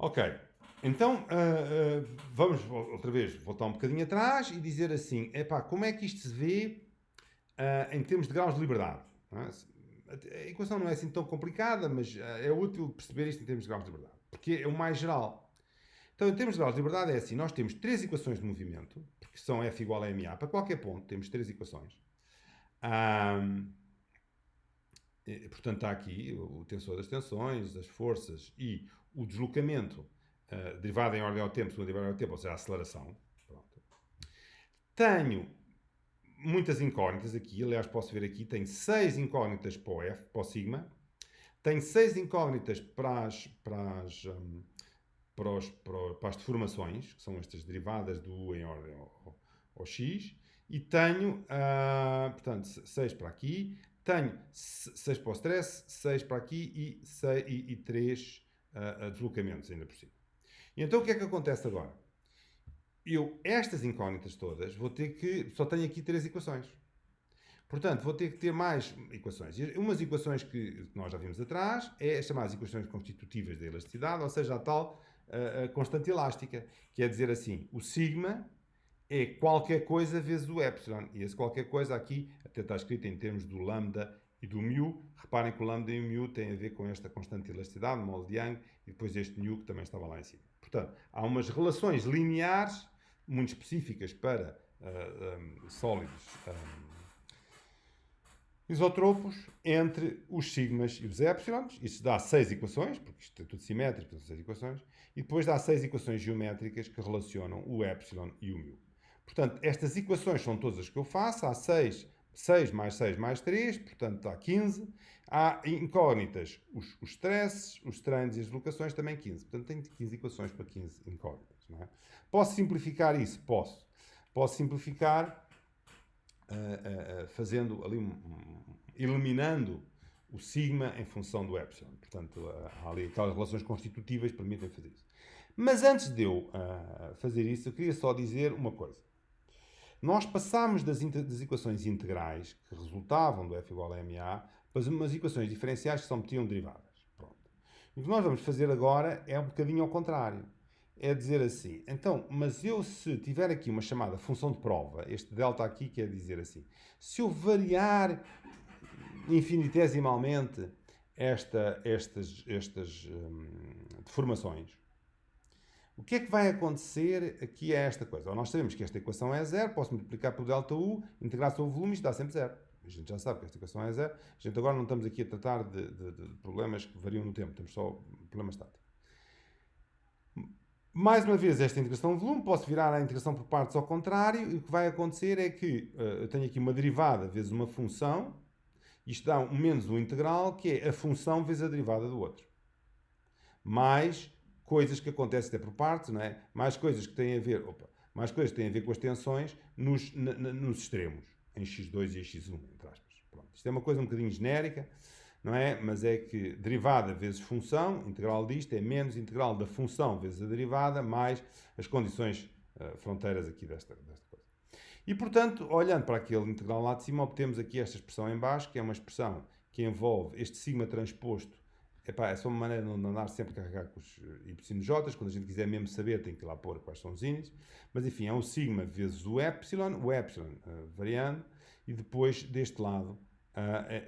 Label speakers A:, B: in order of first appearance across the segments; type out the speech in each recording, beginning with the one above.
A: Ok, então vamos outra vez voltar um bocadinho atrás e dizer assim: epá, como é que isto se vê em termos de graus de liberdade? Não é? A equação não é assim tão complicada, mas é útil perceber isto em termos de graus de liberdade, porque é o mais geral. Então, em termos de graus de liberdade, é assim: nós temos três equações de movimento, que são F igual a ma. Para qualquer ponto, temos três equações. Portanto, está aqui o tensor das tensões, as forças e o deslocamento derivado em ordem ao tempo, segundo derivado em ordem ao tempo, ou seja, a aceleração. Pronto. Tenho muitas incógnitas aqui, aliás, posso ver aqui, tenho 6 incógnitas para o F, para o sigma, tenho 6 incógnitas para as deformações, que são estas derivadas do U em ordem ao X, e tenho, portanto, 6 para aqui, tenho 6 para o stress, 6 para aqui e 3 deslocamentos ainda por cima. E então o que é que acontece agora? Estas incógnitas todas, vou ter que. Só tenho aqui 3 equações. Portanto, vou ter que ter mais equações. E umas equações que nós já vimos atrás é as chamadas equações constitutivas da elasticidade, ou seja, a tal constante elástica, que é dizer assim, o sigma é qualquer coisa vezes o epsilon. E esse qualquer coisa aqui até está escrito em termos do lambda e do mu. Reparem que o lambda e o mu têm a ver com esta constante elasticidade, mol de Young, e depois este nu que também estava lá em cima. Portanto, há umas relações lineares muito específicas para sólidos isotropos entre os sigmas e os epsilons. Isto dá 6 equações, porque isto é tudo simétrico, são 6 equações. E depois dá 6 equações geométricas que relacionam o epsilon e o mu. Portanto, estas equações são todas as que eu faço. Há 6, 6 mais 6 mais 3, portanto há 15. Há incógnitas, os stresses, os strains e as deslocações, também 15. Portanto, tenho 15 equações para 15 incógnitas. Não é? Posso simplificar isso? Posso. Posso simplificar fazendo ali eliminando o sigma em função do epsilon. Portanto, há ali aquelas relações constitutivas que permitem fazer isso. Mas antes de eu fazer isso, eu queria só dizer uma coisa. Nós passámos das equações integrais que resultavam do F igual a ma para umas equações diferenciais que só metiam derivadas. Pronto. E o que nós vamos fazer agora é um bocadinho ao contrário. É dizer assim, então, mas eu se tiver aqui uma chamada função de prova, este delta aqui quer dizer assim, se eu variar infinitesimalmente estas deformações, o que é que vai acontecer aqui a esta coisa? Ou nós sabemos que esta equação é zero, posso multiplicar por delta U, integrar sobre o volume, isto dá sempre zero. A gente já sabe que esta equação é zero. A gente agora não estamos aqui a tratar de problemas que variam no tempo, temos só problemas estáticos. Mais uma vez, esta integração de volume, posso virar a integração por partes ao contrário, e o que vai acontecer é que eu tenho aqui uma derivada vezes uma função, isto dá um menos um integral, que é a função vezes a derivada do outro. Mais coisas que acontecem até por partes, não é? Mais coisas que têm a ver, mais coisas que têm a ver com as tensões nos extremos, em x2 e em x1, entre aspas. Pronto. Isto é uma coisa um bocadinho genérica, não é? Mas é que derivada vezes função, integral disto é menos integral da função vezes a derivada, mais as condições fronteiras aqui desta coisa. E, portanto, olhando para aquele integral lá de cima, obtemos aqui esta expressão em baixo, que é uma expressão que envolve este sigma transposto. Epá, é só uma maneira de não andar sempre a carregar com os y, quando a gente quiser mesmo saber tem que ir lá pôr quais são os índices, mas enfim, é um sigma vezes o epsilon variando, e depois deste lado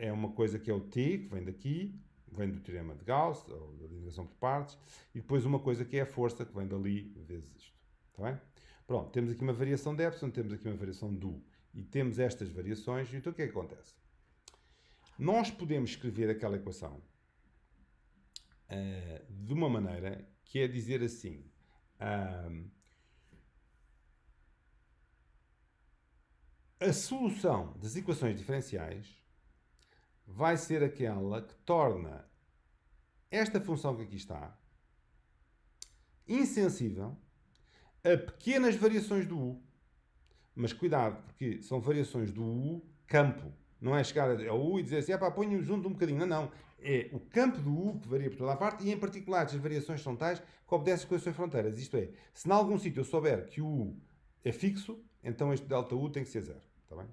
A: é uma coisa que é o t, que vem daqui, vem do teorema de Gauss, ou da integração por partes, e depois uma coisa que é a força, que vem dali vezes isto. Está bem? Pronto, temos aqui uma variação de epsilon, temos aqui uma variação do, e temos estas variações, e então o que é que acontece? Nós podemos escrever aquela equação de uma maneira que é dizer assim, a solução das equações diferenciais vai ser aquela que torna esta função que aqui está insensível a pequenas variações do U. Mas cuidado, porque são variações do U campo. Não é chegar ao U e dizer assim, ponho junto um bocadinho. Não, não. É o campo do U que varia por toda a parte, e em particular as variações são tais que obedecem às condições fronteiras. Isto é, se em algum sítio eu souber que o U é fixo, então este delta U tem que ser zero. Está bem?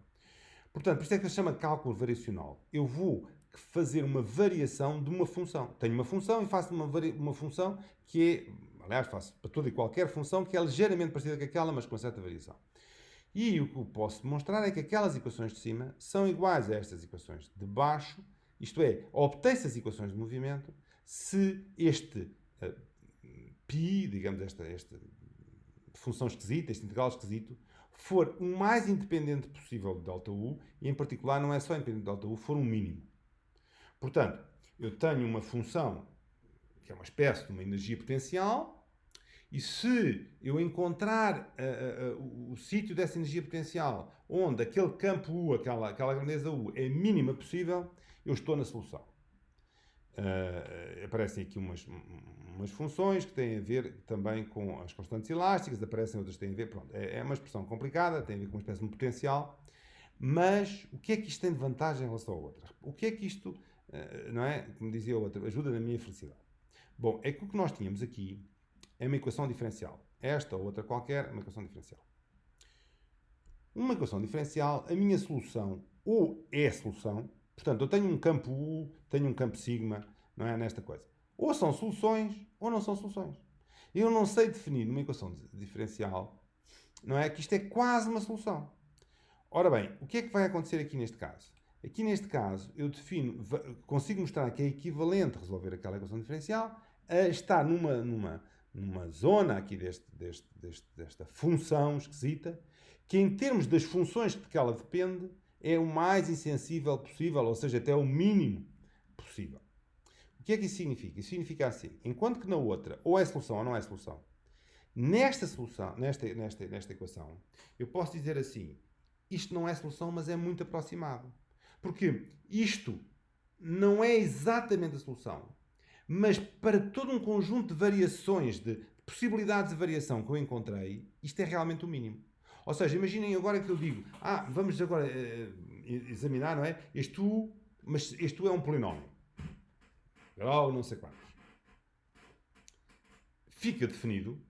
A: Portanto, por isso é que se chama cálculo variacional. Eu vou fazer uma variação de uma função. Tenho uma função e faço uma função que é Aliás, faço para toda e qualquer função que é ligeiramente parecida com aquela, mas com certa variação. E o que eu posso demonstrar é que aquelas equações de cima são iguais a estas equações de baixo, isto é, obtém-se as equações de movimento se este π, digamos, esta função esquisita, este integral esquisito, for o mais independente possível de ΔU, e em particular não é só independente de ΔU, for um mínimo. Portanto, eu tenho uma função que é uma espécie de uma energia potencial, e se eu encontrar o sítio dessa energia potencial onde aquele campo U, aquela grandeza U, é a mínima possível, eu estou na solução. Aparecem aqui umas funções que têm a ver também com as constantes elásticas, aparecem outras que têm a ver, pronto, é uma expressão complicada, tem a ver com uma espécie de um potencial, mas o que é que isto tem de vantagem em relação ao outro? O que é que isto, não é, como dizia o outro, ajuda na minha felicidade? Bom, é que o que nós tínhamos aqui é uma equação diferencial. Esta ou outra qualquer é uma equação diferencial. Uma equação diferencial, a minha solução ou é a solução, portanto, eu tenho um campo U, tenho um campo sigma, não é, nesta coisa. Ou são soluções ou não são soluções. Eu não sei definir numa equação diferencial, não é, que isto é quase uma solução. Ora bem, o que é que vai acontecer aqui neste caso? Aqui neste caso, eu defino, consigo mostrar que é equivalente a resolver aquela equação diferencial a estar numa zona aqui desta função esquisita, que em termos das funções de que ela depende, é o mais insensível possível, ou seja, até o mínimo possível. O que é que isso significa? Isso significa assim, enquanto que na outra, ou é solução ou não é solução, nesta solução, nesta equação, eu posso dizer assim, isto não é solução, mas é muito aproximado. Porque isto não é exatamente a solução, mas para todo um conjunto de variações, de possibilidades de variação que eu encontrei, isto é realmente o mínimo. Ou seja, imaginem agora que eu digo, vamos agora examinar, não é? Mas este U é um polinómio. Grau não sei quantos. Fica definido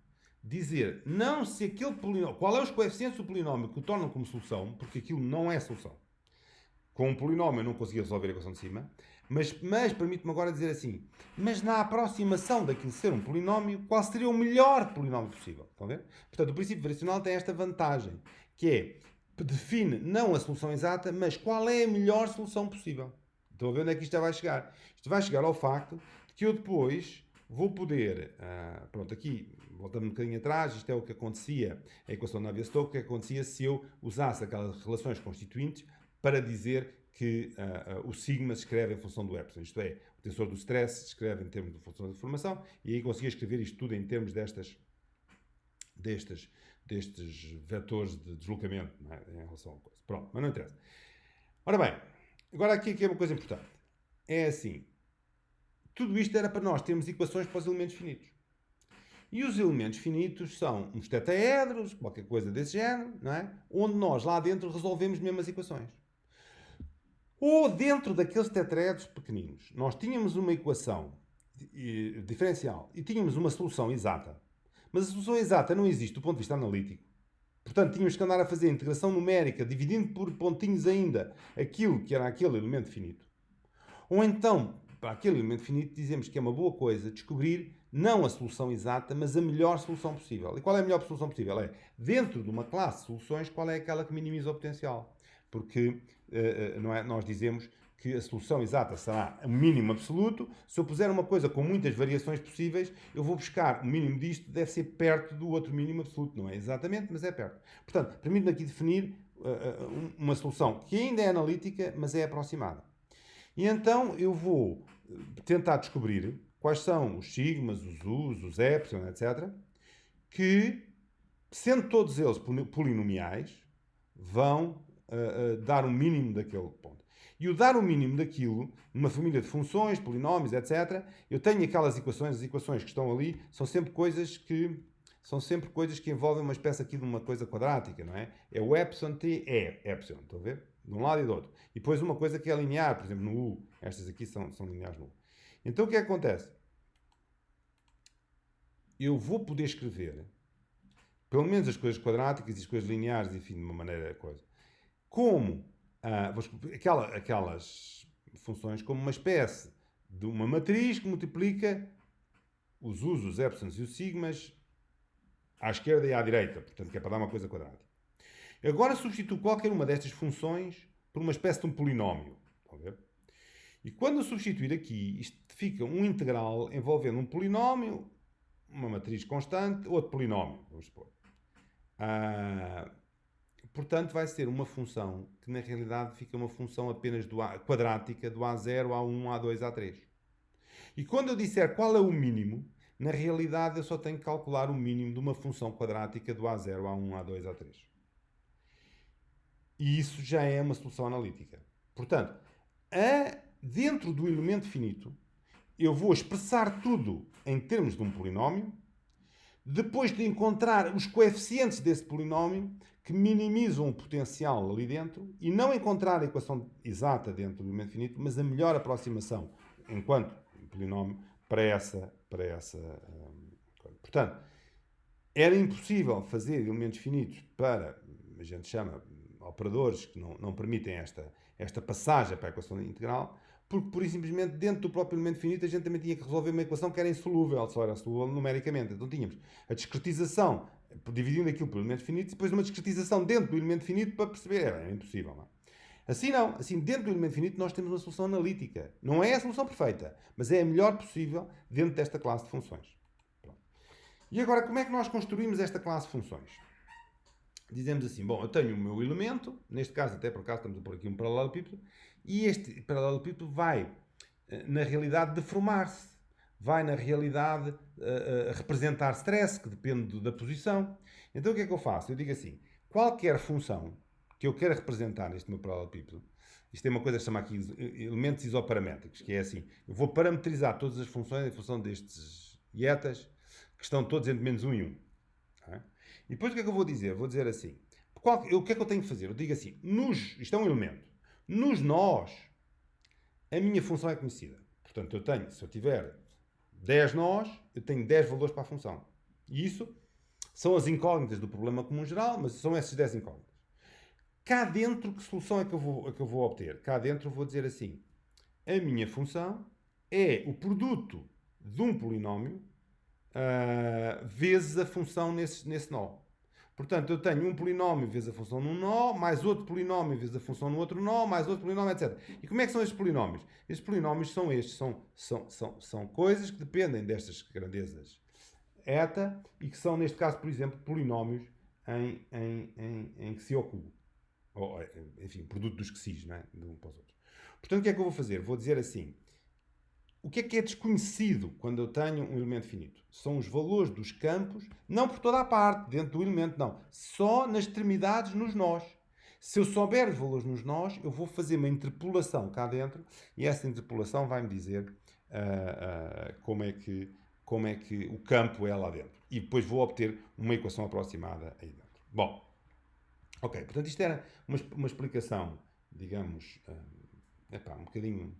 A: dizer não se aquele polinómio, qual é os coeficientes do polinómio que o tornam como solução, porque aquilo não é solução. Com um polinómio eu não conseguia resolver a equação de cima, mas permite-me agora dizer assim, mas na aproximação daquilo ser um polinómio, qual seria o melhor polinómio possível? Estão a ver? Portanto, o princípio variacional tem esta vantagem, que é, define não a solução exata, mas qual é a melhor solução possível. Estão a ver onde é que isto vai chegar? Isto vai chegar ao facto de que eu depois vou poder, pronto, aqui, voltando um bocadinho atrás, isto é o que acontecia, a equação de Navier-Stokes, o que acontecia se eu usasse aquelas relações constituintes para dizer que o sigma se escreve em função do epsilon, isto é, o tensor do stress se escreve em termos de função de deformação, e aí conseguia escrever isto tudo em termos destes vetores de deslocamento, não é? Em relação a coisa. Pronto, mas não interessa. Ora bem, agora aqui é uma coisa importante. É assim, tudo isto era para nós termos equações para os elementos finitos. E os elementos finitos são uns tetraedros, qualquer coisa desse género, não é? Onde nós lá dentro resolvemos mesmo as equações. Ou dentro daqueles tetraedros pequeninos, nós tínhamos uma equação diferencial e tínhamos uma solução exata. Mas a solução exata não existe do ponto de vista analítico. Portanto, tínhamos que andar a fazer integração numérica, dividindo por pontinhos ainda aquilo que era aquele elemento finito. Ou então, para aquele elemento finito, dizemos que é uma boa coisa descobrir não a solução exata, mas a melhor solução possível. E qual é a melhor solução possível? É, dentro de uma classe de soluções, qual é aquela que minimiza o potencial? Porque não é, nós dizemos que a solução exata será o mínimo absoluto. Se eu puser uma coisa com muitas variações possíveis, eu vou buscar o mínimo disto, deve ser perto do outro mínimo absoluto. Não é exatamente, mas é perto. Portanto, permite-me aqui definir uma solução que ainda é analítica, mas é aproximada. E então eu vou tentar descobrir quais são os sigmas, os u's, os epsilon, etc., que, sendo todos eles polinomiais, vão dar o mínimo daquele ponto. E o dar o mínimo daquilo, numa família de funções, polinómios, etc., eu tenho aquelas equações, as equações que estão ali, são sempre coisas que envolvem uma espécie aqui de uma coisa quadrática, não é? É o epsilon t, é epsilon, estão a ver? De um lado e do outro. E depois uma coisa que é linear, por exemplo, no U. Estas aqui são lineares no U. Então o que é que acontece? Eu vou poder escrever, pelo menos as coisas quadráticas e as coisas lineares, enfim, de uma maneira coisa, como aquelas funções como uma espécie de uma matriz que multiplica os u's, os epsilons e os sigmas à esquerda e à direita, portanto, que é para dar uma coisa quadrática. Agora substituo qualquer uma destas funções por uma espécie de um polinómio. Estão a ver? E quando eu substituir aqui, isto fica um integral envolvendo um polinómio, uma matriz constante, outro polinómio, vamos supor. Portanto, vai ser uma função que na realidade fica uma função apenas quadrática do A0, A1, A2, A3. E quando eu disser qual é o mínimo, na realidade eu só tenho que calcular o mínimo de uma função quadrática do A0, A1, A2, A3. E isso já é uma solução analítica. Portanto, dentro do elemento finito, eu vou expressar tudo em termos de um polinómio, depois de encontrar os coeficientes desse polinómio que minimizam o potencial ali dentro e não encontrar a equação exata dentro do elemento finito, mas a melhor aproximação enquanto polinómio para essa portanto, era impossível fazer elementos finitos para, a gente chama, operadores que não permitem esta passagem para a equação integral, porque, por simplesmente, dentro do próprio elemento finito, a gente também tinha que resolver uma equação que era insolúvel, só era solúvel numericamente. Então tínhamos a discretização, dividindo aquilo por elementos finitos, e depois uma discretização dentro do elemento finito para perceber. Era impossível, não é? Assim não. Assim, dentro do elemento finito, nós temos uma solução analítica. Não é a solução perfeita, mas é a melhor possível dentro desta classe de funções. Pronto. E agora, como é que nós construímos esta classe de funções? Dizemos assim, bom, eu tenho o meu elemento, neste caso, até por acaso, estamos a pôr aqui um paralelepípedo, e este paralelepípedo vai, na realidade, deformar-se. Vai, na realidade, representar stress, que depende da posição. Então, o que é que eu faço? Eu digo assim, qualquer função que eu queira representar neste meu paralelepípedo, isto é uma coisa que se chama aqui elementos isoparamétricos, que é assim, eu vou parametrizar todas as funções em função destes ietas, que estão todos entre menos 1 e 1. E depois o que é que eu vou dizer? Vou dizer assim, o que é que eu tenho que fazer? Eu digo assim, isto é um elemento, nos nós, a minha função é conhecida. Portanto, se eu tiver 10 nós, eu tenho 10 valores para a função. E isso são as incógnitas do problema comum geral, mas são essas 10 incógnitas. Cá dentro, que solução é que eu vou obter? Cá dentro eu vou dizer assim, a minha função é o produto de um polinómio vezes a função nesse nó. Portanto, eu tenho um polinómio vezes a função num nó, mais outro polinómio vezes a função no outro nó, mais outro polinómio, etc. E como é que são estes polinómios? Estes polinómios são estes, são coisas que dependem destas grandezas eta e que são, neste caso, por exemplo, polinómios em que se oculam. Ou, enfim, produto dos que não é? De um para os outros. Portanto, o que é que eu vou fazer? Vou dizer assim, o que é desconhecido quando eu tenho um elemento finito? São os valores dos campos, não por toda a parte, dentro do elemento, não. Só nas extremidades, nos nós. Se eu souber os valores nos nós, eu vou fazer uma interpolação cá dentro e essa interpolação vai-me dizer como é que o campo é lá dentro. E depois vou obter uma equação aproximada aí dentro. Bom, ok. Portanto, isto era uma explicação, digamos, um bocadinho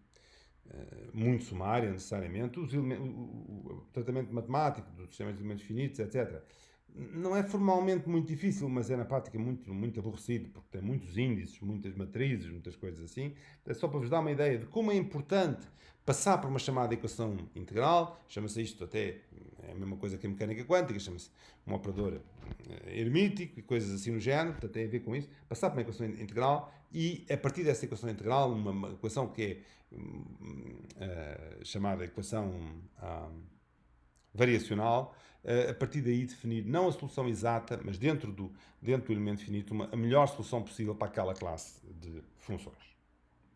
A: muito sumária, necessariamente. O tratamento matemático dos sistemas de elementos finitos, etc. Não é formalmente muito difícil, mas é na prática muito, muito aborrecido, porque tem muitos índices, muitas matrizes, muitas coisas assim. É só para vos dar uma ideia de como é importante passar por uma chamada equação integral. Chama-se isto até, é a mesma coisa que a mecânica quântica, chama-se um operador hermítico e coisas assim no género, portanto tem a ver com isso. Passar por uma equação integral e, a partir dessa equação integral, uma equação que é chamada equação variacional, a partir daí definir não a solução exata, mas dentro do elemento finito, a melhor solução possível para aquela classe de funções.